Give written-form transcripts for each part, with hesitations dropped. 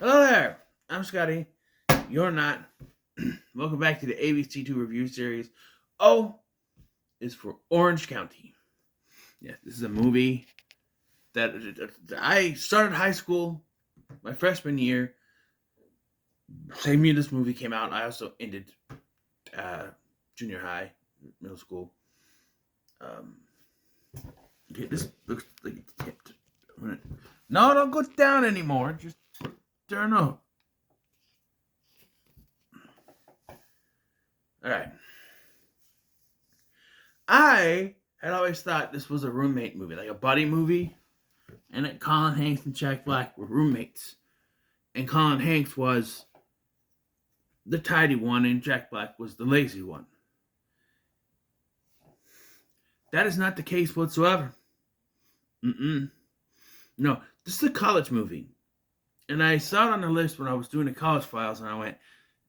Hello there. I'm Scotty. You're not. Welcome back to the ABC2 review series. O is for Orange County. Yes, this is a movie that I started high school my freshman year. Same year this movie came out. I also ended junior high, middle school. Okay, this looks like it's tipped. No, don't go down anymore. Just turn up. All right. I had always thought this was a roommate movie, like a buddy movie, and that Colin Hanks and Jack Black were roommates. And Colin Hanks was the tidy one, and Jack Black was the lazy one. That is not the case whatsoever. No, this is a college movie. And I saw it on the list when I was doing the college files, and I went,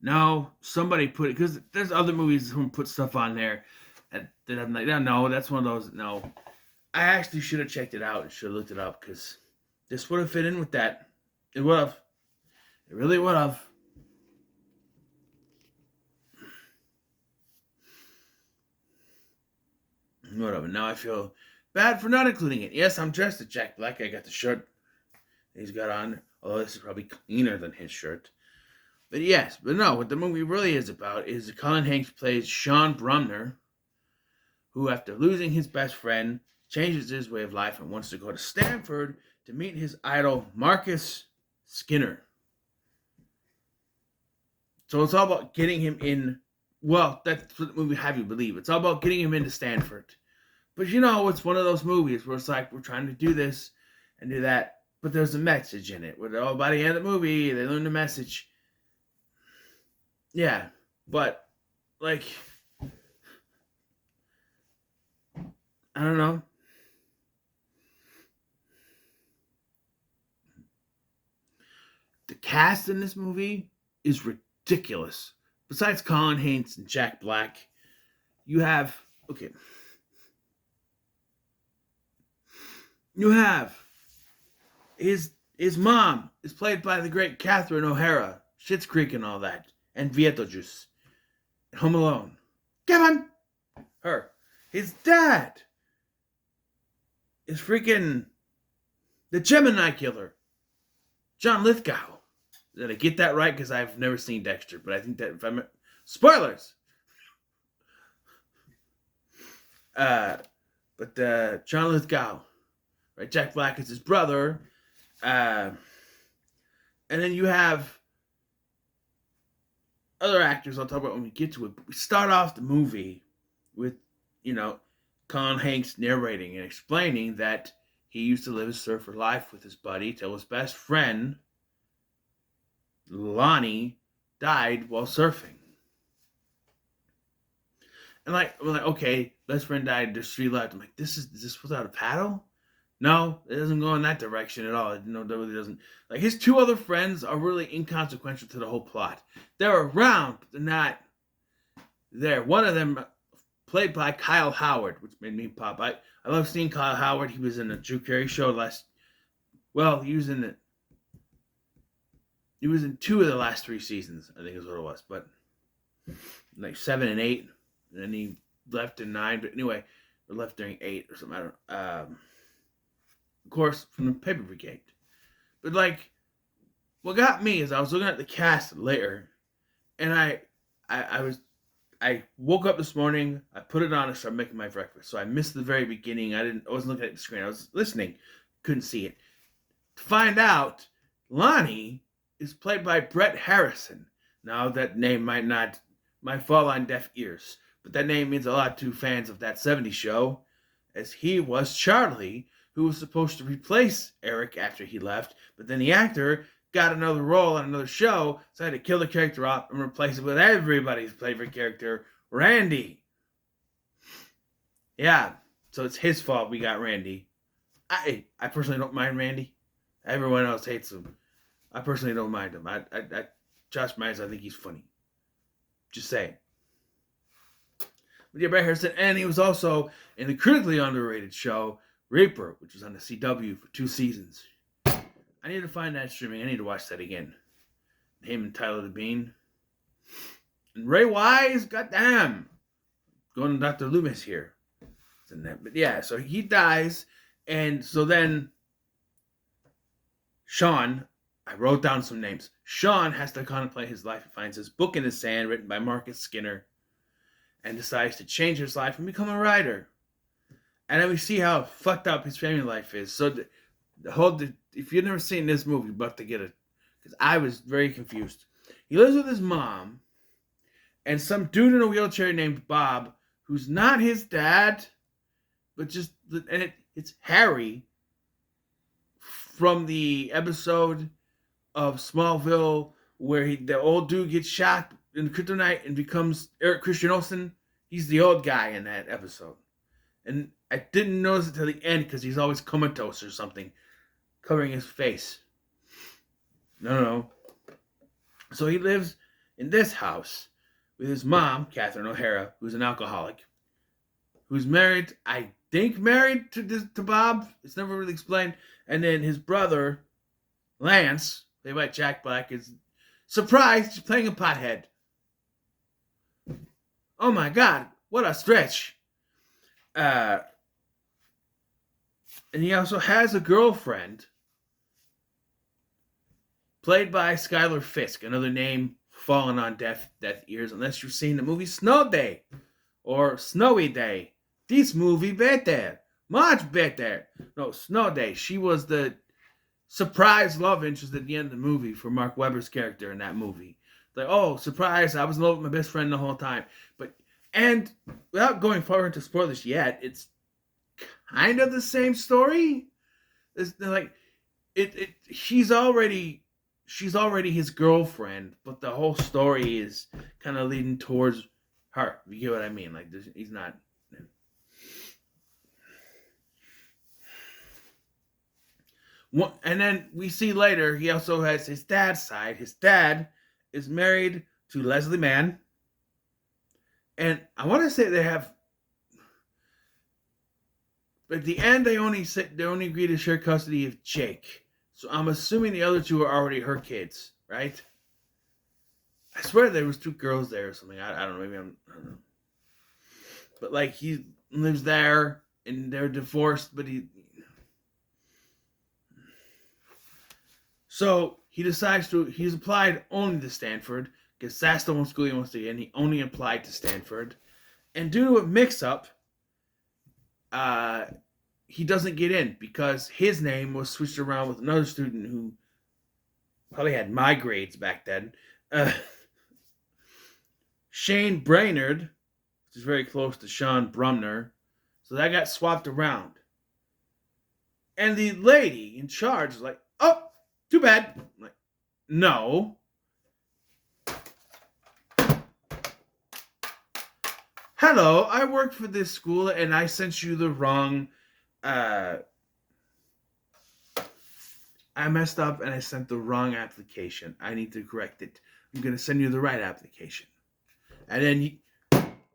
no, somebody put it, because there's other movies who put stuff on there that I'm like, no, that's one of those, no. I actually should have checked it out and should have looked it up, because this would have fit in with that. It would have. It really would have. Whatever. Now I feel bad for not including it. Yes, I'm dressed as Jack Black. I got the shirt he's got on, although this is probably cleaner than his shirt. But yes, but no, what the movie really is about is that Colin Hanks plays Sean Brumner, who, after losing his best friend, changes his way of life and wants to go to Stanford to meet his idol, Marcus Skinner. So it's all about getting him in. Well, that's what the movie have you believe. It's all about getting him into Stanford. But you know, it's one of those movies where it's like, we're trying to do this and do that, but there's a message in it. Where, by the end of the movie, they learn the message. Yeah, but, like, I don't know. The cast in this movie is ridiculous. Besides Colin Hanks and Jack Black, you have his mom is played by the great Catherine O'Hara, Schitt's Creek and all that, and Beetlejuice, Home Alone. Kevin, her. His dad is freaking the Gemini Killer, John Lithgow. Did I get that right? Because I've never seen Dexter, but I think that if I'm spoilers. But John Lithgow, right? Jack Black is his brother, and then you have other actors I'll talk about when we get to it. But we start off the movie with, Colin Hanks narrating and explaining that he used to live a surfer life with his buddy till his best friend, Lonnie, died while surfing. And we're like, okay, best friend died, there's 3 left. I'm like, is this without a paddle? No, it doesn't go in that direction at all. No, it really doesn't. Like, his 2 other friends are really inconsequential to the whole plot. They're around, but they're not there. One of them played by Kyle Howard, which made me pop. I love seeing Kyle Howard. He was in the Drew Carey show he was in 2 of the last 3 seasons, I think is what it was. But like 7 and 8, and then he left in 9. But anyway, or left during 8 or something. I don't know. Of course, from the Paper Brigade. But what got me is I was looking at the cast later, and I woke up this morning, I put it on and started making my breakfast. So I missed the very beginning. I wasn't looking at the screen. I was listening. Couldn't see it. To find out, Lonnie is played by Brett Harrison. Now, that name might fall on deaf ears, but that name means a lot to fans of That 70s Show, as he was Charlie, who was supposed to replace Eric after he left, but then the actor got another role on another show, so I had to kill the character off and replace it with everybody's favorite character, Randy. Yeah, so it's his fault we got Randy. I personally don't mind Randy. Everyone else hates him. I personally don't mind him. Josh Myers, I think he's funny. Just saying. But yeah, Brett Harrison, and he was also in the critically underrated show Reaper, which was on the CW for 2 seasons. I need to find that streaming. I need to watch that again. him and Tyler Bean. And Ray Wise, goddamn, going to Dr. Loomis here. But yeah, so he dies, and so then Sean, I wrote down some names. Sean has to contemplate his life and finds this book in the sand written by Marcus Skinner and decides to change his life and become a writer. And then we see how fucked up his family life is. So if you've never seen this movie, you're about to get it, because I was very confused. He lives with his mom and some dude in a wheelchair named Bob, who's not his dad, but it's Harry from the episode of Smallville where the old dude gets shot in kryptonite and becomes Eric Christian Olsen. He's the old guy in that episode. And I didn't notice it till the end because he's always comatose or something, covering his face. No. So he lives in this house with his mom, Catherine O'Hara, who's an alcoholic, who's married, I think married to Bob. It's never really explained. And then his brother, Lance, played by Jack Black, is surprised he's playing a pothead. Oh my God, what a stretch. And he also has a girlfriend played by Skylar Fisk, another name fallen on deaf ears unless you've seen the movie Snow Day or Snowy Day. This movie better. Much better. No, Snow Day. She was the surprise love interest at the end of the movie for Mark Webber's character in that movie. Like, oh, surprise, I was in love with my best friend the whole time. And without going far into spoilers yet, it's kind of the same story. It's like she's already his girlfriend, but the whole story is kind of leading towards her. You get what I mean? Like, he's not. And then we see later he also has his dad's side. His dad is married to Leslie Mann, and I want to say they have. But at the end, they only agree to share custody of Jake. So I'm assuming the other two are already her kids, right? I swear there was 2 girls there or something. I don't know. Maybe I don't know. But like he lives there, and they're divorced. But so he decides he's applied only to Stanford because that's the one school he wants to get in. He only applied to Stanford, and due to a mix-up, he doesn't get in because his name was switched around with another student who probably had my grades back then. Shane Brainerd, which is very close to Sean Brumner. So that got swapped around. And the lady in charge is like, oh, too bad. I'm like, no. Hello, I work for this school and I sent you the wrong... I messed up and I sent the wrong application. I need to correct it. I'm going to send you the right application. And then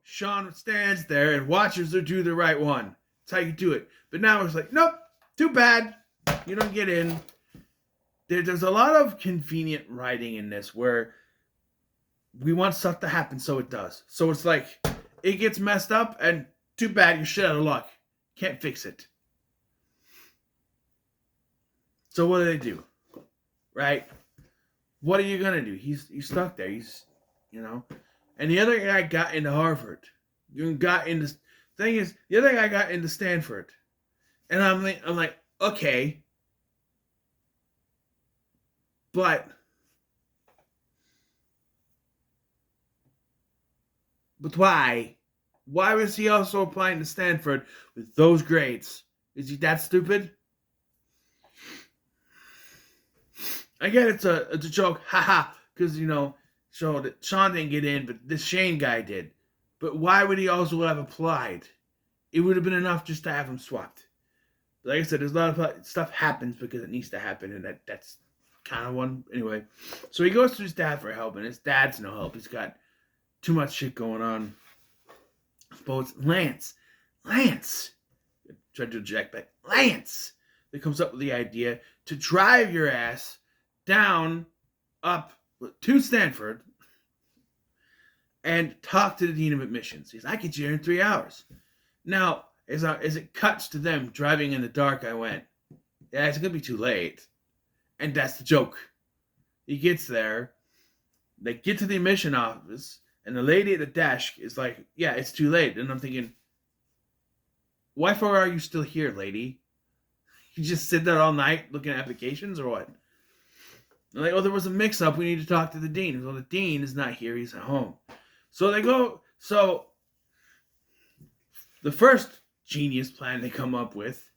Sean stands there and watches her do the right one. That's how you do it. But now it's like, nope, too bad. You don't get in. There's a lot of convenient writing in this where we want stuff to happen so it does. So it's like, it gets messed up and too bad, you're shit out of luck. Can't fix it. So what do? Right? What are you going to do? He's stuck there. He's, And the other guy got into Harvard. The thing is, the other guy got into Stanford. And I'm like, okay. But why? Why was he also applying to Stanford with those grades? Is he that stupid? I get it's a joke, haha, because so that Sean didn't get in, but this Shane guy did. But why would he also have applied? It would have been enough just to have him swapped. But like I said, there's a lot of stuff happens because it needs to happen, and that's kind of one. Anyway, so he goes to his dad for help, and his dad's no help. He's got too much shit going on. But Lance, tried to jack back. Lance, that comes up with the idea to drive your ass down, up, to Stanford and talk to the dean of admissions. He's, I get you here in 3 hours. Now, as it cuts to them driving in the dark, I went, yeah, it's going to be too late. And that's the joke. He gets there. They get to the admission office, and the lady at the desk is like, yeah, it's too late. And I'm thinking, why for are you still here, lady? You just sit there all night looking at applications or what? They're like, oh, there was a mix-up. We need to talk to the dean. Well, the dean is not here. He's at home. So they go. So the first genius plan they come up with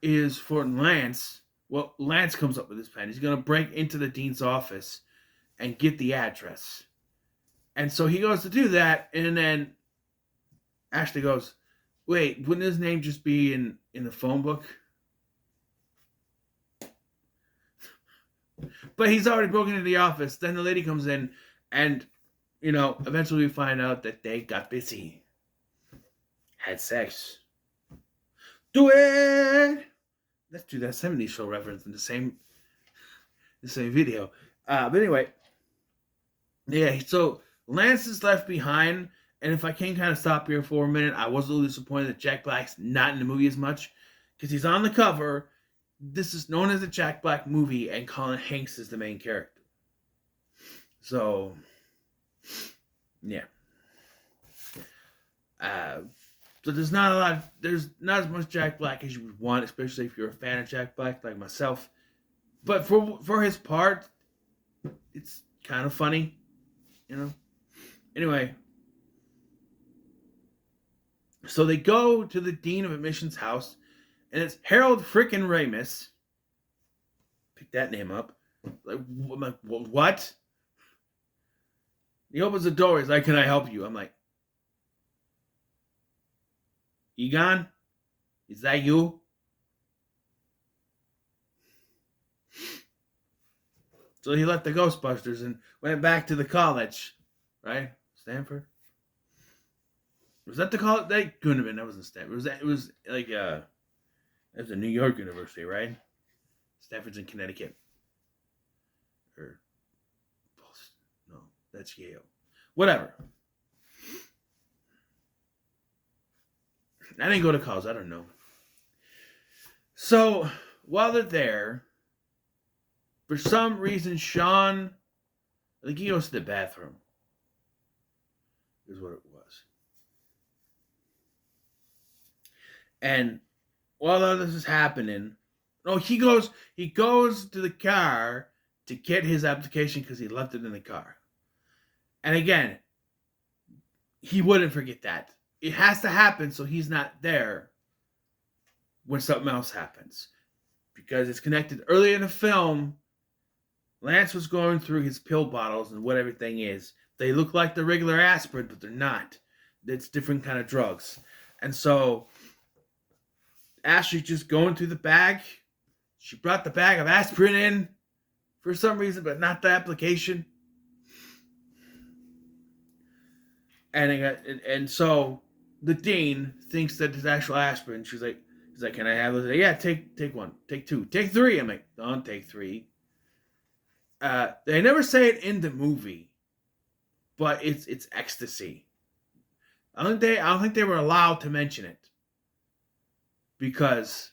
is for Lance. Well, Lance comes up with this plan. He's going to break into the dean's office and get the address. And so he goes to do that, and then Ashley goes, wait, wouldn't his name just be in the phone book? But he's already broken into the office. Then the lady comes in, and, eventually we find out that they got busy. Had sex. Do it! Let's do that 70s show reference in the same video. But anyway, yeah, so Lance is left behind, and if I can kind of stop here for a minute, I was a little disappointed that Jack Black's not in the movie as much, because he's on the cover. This is known as a Jack Black movie, and Colin Hanks is the main character. So, yeah. So there's not as much Jack Black as you would want, especially if you're a fan of Jack Black like myself. But for his part, it's kind of funny, Anyway, so they go to the dean of admissions' house, and it's Harold frickin' Ramis. Pick that name up. Like, what? He opens the door. He's like, "Can I help you?" I'm like, Egon, is that you? So he left the Ghostbusters and went back to the college, right? Stanford. Was that the college? That couldn't have been. That wasn't Stanford. It was like it was a New York University, right? Stanford's in Connecticut. Or Boston. No, that's Yale. Whatever. I didn't go to college. I don't know. So while they're there, for some reason, Sean, I think he goes to the bathroom. Is what it was. And while all this is happening, he goes to the car to get his application because he left it in the car. And again, he wouldn't forget that. It has to happen so he's not there when something else happens. Because it's connected. Earlier in the film, Lance was going through his pill bottles and what everything is. They look like the regular aspirin, but they're not. It's different kind of drugs. And so Ashley just going through the bag. She brought the bag of aspirin in for some reason, but not the application. And so the dean thinks that it's actual aspirin. He's like, can I have it? Yeah, take one, take two, take three. I'm like, don't take three. They never say it in the movie, but it's ecstasy. I don't think they were allowed to mention it because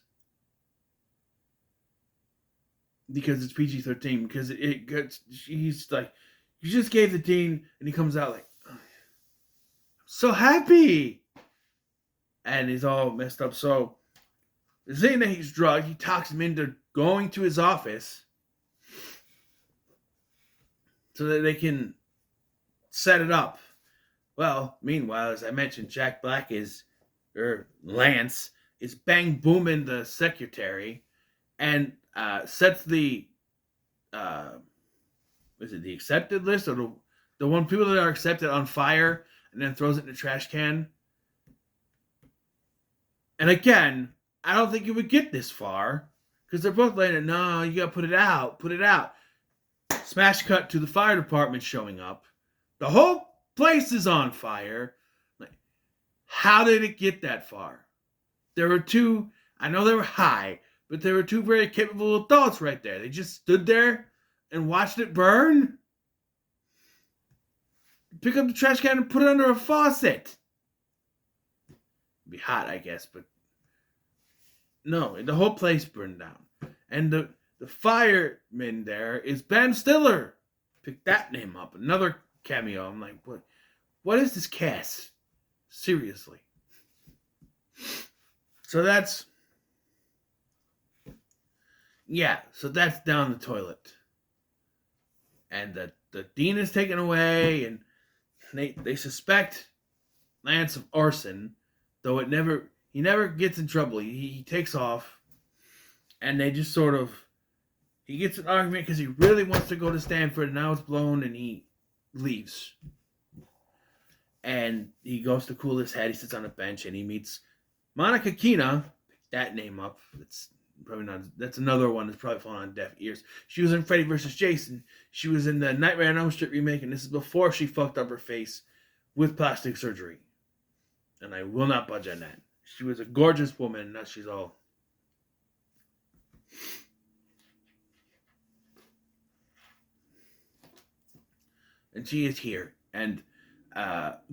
it's PG-13. Because he's like, you just gave the dean, and he comes out like, oh, I'm so happy, and he's all messed up. So saying that he's drugged, he talks him into going to his office so that they can set it up. Well, meanwhile, as I mentioned, Lance is bang booming the secretary and sets the is it the accepted list or the one people that are accepted on fire and then throws it in the trash can. And again, I don't think you would get this far because they're both laying it. No, you gotta put it out. Smash cut to the fire department showing up. The whole place is on fire. Like, how did it get that far? There were two, I know they were high, but there were two very capable adults right there. They just stood there and watched it burn? Pick up the trash can and put it under a faucet. It'd be hot, I guess, but no, the whole place burned down. And the fireman there is Ben Stiller. Pick that name up. Another cameo. I'm like, what is this cast? Seriously. So that's down the toilet. And the dean is taken away, and they suspect Lance of arson, though he never gets in trouble. He takes off, and they just sort of, he gets an argument because he really wants to go to Stanford, and now it's blown, and he leaves. And he goes to cool his head. He sits on a bench, and he meets Monica Keena. Pick that name up. It's probably not. That's another one that's probably falling on deaf ears. She was in Freddy vs. Jason. She was in the Nightmare on Elm Street remake, and this is before she fucked up her face with plastic surgery. And I will not budge on that. She was a gorgeous woman, and now she's all. And she is here, and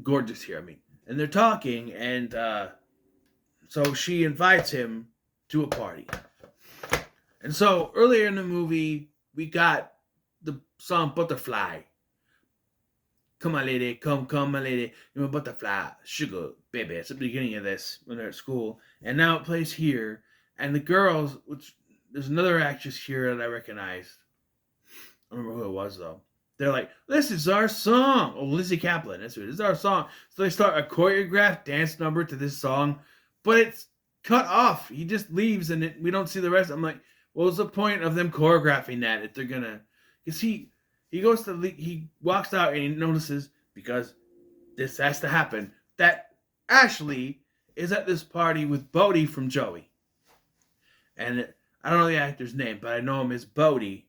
gorgeous here, I mean. And they're talking, and so she invites him to a party. And so earlier in the movie, we got the song Butterfly. Come my lady, come my lady, you're a butterfly, sugar, baby. It's at the beginning of this when they're at school. And now it plays here. And the girls, which there's another actress here that I recognized. I don't remember who it was though. They're like, this is our song. Oh, Lizzie Kaplan, that's it. This is our song. So they start a choreographed dance number to this song, but it's cut off. He just leaves and we don't see the rest. I'm like, what was the point of them choreographing that if they're gonna? Because he walks out and he notices, because this has to happen, that Ashley is at this party with Bodie from Joey. And I don't know the actor's name, but I know him as Bodie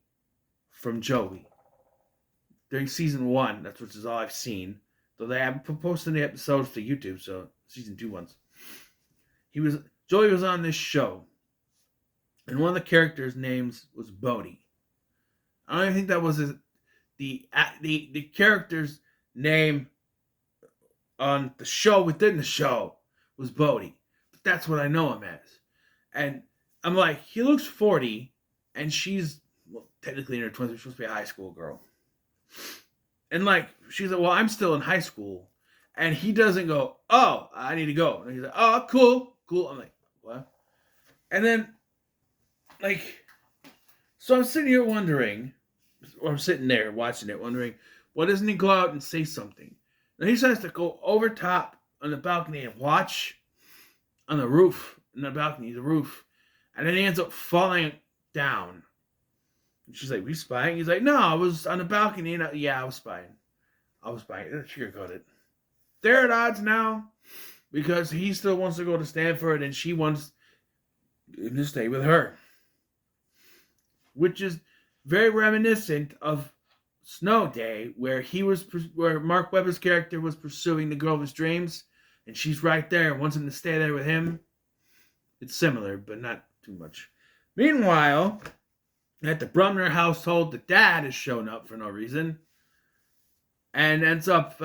from Joey. During season 1, that's which is all I've seen. Though they haven't posted the episodes to YouTube, so season 2 ones. Joey was on this show, and one of the characters' names was Bodie. I don't even think that was the character's name on the show within the show was Bodie. But that's what I know him as. And I'm like, he looks 40, and she's, well, technically in her 20s. She's supposed to be a high school girl. And like, she's like, well, I'm still in high school. And he doesn't go, oh, I need to go. And he's like, oh, cool. I'm like, what? And then, like, so I'm sitting here wondering, or I'm sitting there watching it, wondering, why doesn't he go out and say something? And he decides to go over top on the balcony and watch on the roof, the roof. And then he ends up falling down. And she's like, were you spying? He's like, no, I was on the balcony. And I was spying. Sugarcoat it. They're at odds now because he still wants to go to Stanford and she wants to stay with her. Which is very reminiscent of Snow Day, where Mark Webber's character was pursuing the girl of his dreams, and she's right there and wants him to stay there with him. It's similar, but not too much. Meanwhile, at the Brumner household, the dad has shown up for no reason and ends up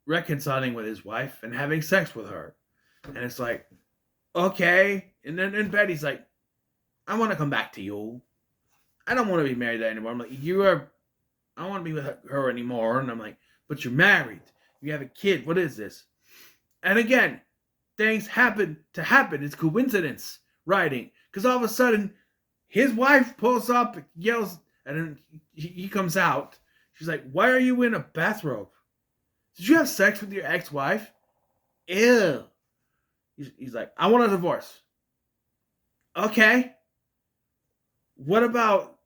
reconciling with his wife and having sex with her. And it's like, okay. And then in bed, he's like, I want to come back to you. I don't want to be married anymore. I'm like, I don't want to be with her anymore. And I'm like, but you're married. You have a kid. What is this? And again, things happen to happen. It's coincidence writing. Because all of a sudden, his wife pulls up, yells, and then he comes out. She's like, why are you in a bathrobe? Did you have sex with your ex-wife? Ew. He's like, I want a divorce. Okay. What about,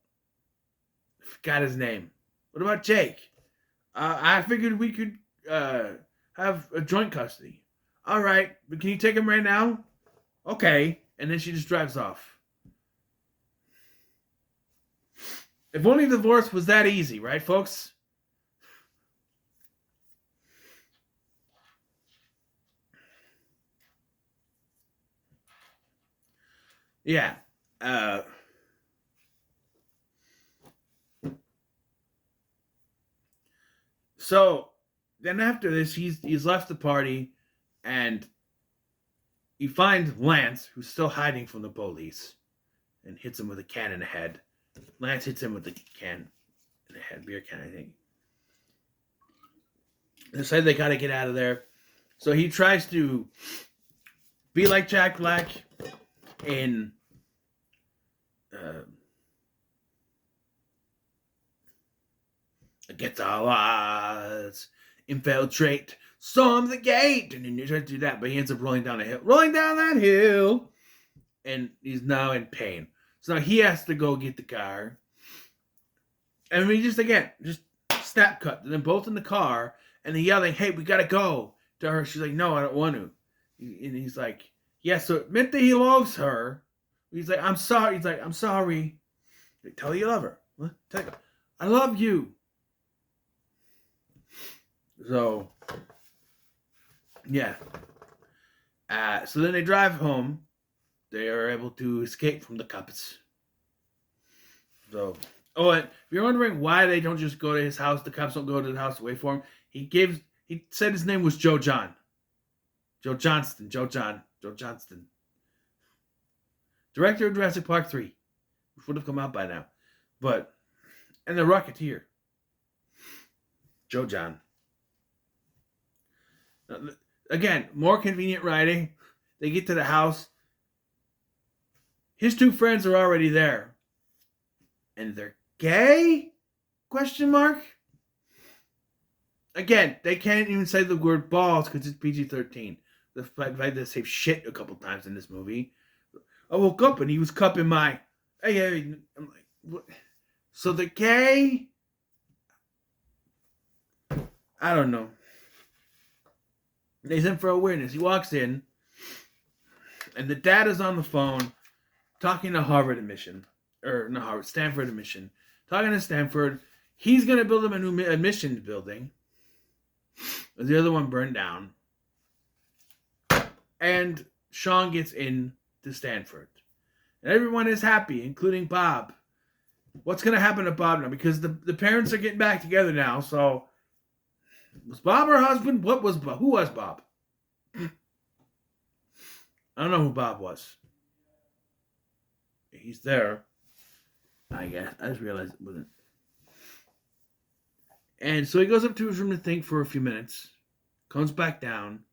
I forgot his name. What about Jake? I figured we could have a joint custody. All right, but can you take him right now? Okay. And then she just drives off. If only divorce was that easy, right, folks? Yeah. So then after this, he's left the party, and he finds Lance, who's still hiding from the police, and hits him with a can in the head. Lance hits him with the can in the head, beer can, I think. They say they gotta get out of there. So he tries to be like Jack Black in Against All Odds, infiltrate, storm the gate, and he tries to do that, but he ends up rolling down that hill, and he's now in pain. So now he has to go get the car, and we just snap cut. And then both in the car, and they're yelling, "Hey, we gotta go!" To her, she's like, "No, I don't want to." And he's like, "Yeah." So it meant that he loves her. He's like, "I'm sorry." He's like, "I'm sorry." Tell her you love her. What? Tell her, I love you. So, yeah. So then they drive home. They are able to escape from the cops. So, and if you're wondering why they don't just go to his house, the cops don't go to the house to wait for him. He said his name was Joe John. Joe Johnston. Director of Jurassic Park 3. Which would have come out by now. And the Rocketeer. Joe John. Again, more convenient writing. They get to the house. His two friends are already there. And they're gay? Question mark? Again, they can't even say the word balls because it's PG-13. The fact they say shit a couple times in this movie. I woke up and he was cupping my... Hey, I'm like, what? So they're gay? I don't know. He's in for a witness. He walks in, and the dad is on the phone talking to Stanford admission. Talking to Stanford. He's going to build him a new admissions building. The other one burned down. And Sean gets in to Stanford. And everyone is happy, including Bob. What's going to happen to Bob now? Because the parents are getting back together now, so... Was Bob her husband? Who was Bob? I don't know who Bob was. He's there. I guess. I just realized it wasn't. And so he goes up to his room to think for a few minutes. Comes back down.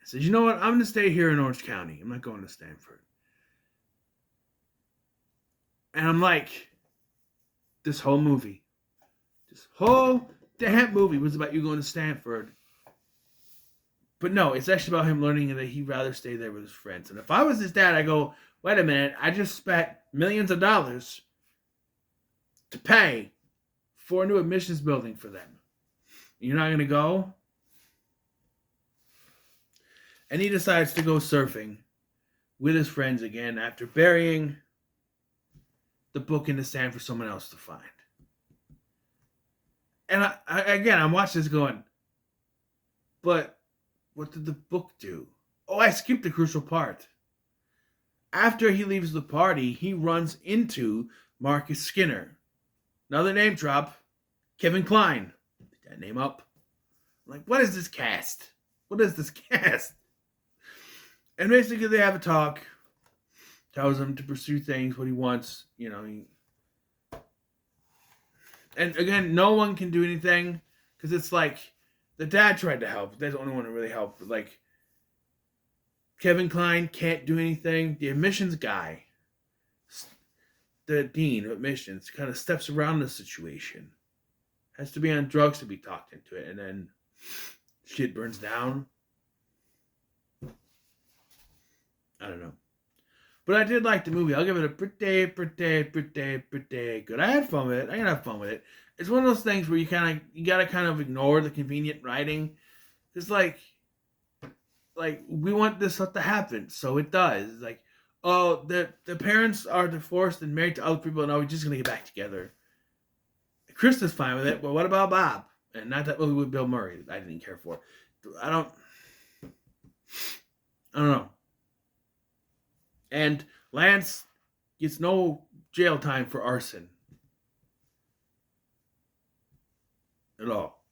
And says, you know what? I'm going to stay here in Orange County. I'm not going to Stanford. And I'm like, this whole damn movie was about you going to Stanford. But no, it's actually about him learning that he'd rather stay there with his friends. And if I was his dad, I go, wait a minute, I just spent millions of dollars to pay for a new admissions building for them. You're not going to go? And he decides to go surfing with his friends again after burying the book in the sand for someone else to find. And I'm watching this going, but what did the book do? Oh, I skipped the crucial part. After he leaves the party, he runs into Marcus Skinner. Another name drop, Kevin Kline. Pick that name up. I'm like, what is this cast? And basically they have a talk. Tells him to pursue things, what he wants, And again, no one can do anything because it's like the dad tried to help. That's the only one who really helped. But like Kevin Kline can't do anything. The admissions guy, the dean of admissions, kind of steps around the situation. Has to be on drugs to be talked into it, and then shit burns down. I don't know. But I did like the movie. I'll give it a pretty good. I had fun with it. I can have fun with it. It's one of those things where you gotta kind of ignore the convenient writing. It's like we want this stuff to happen, so it does. It's like, oh, the parents are divorced and married to other people, and we're just gonna get back together. Krista's fine with it, but what about Bob? And not that movie with Bill Murray that I didn't care for. I don't know. And Lance gets no jail time for arson. At all.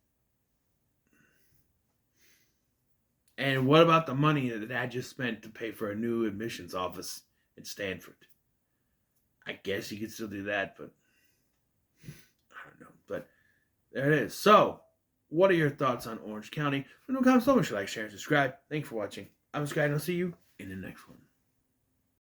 And what about the money that Dad just spent to pay for a new admissions office at Stanford? I guess he could still do that, but I don't know. But there it is. So, what are your thoughts on Orange County? No comments, so much like, share, and subscribe. Thank you for watching. I'm Sky, and I'll see you in the next one.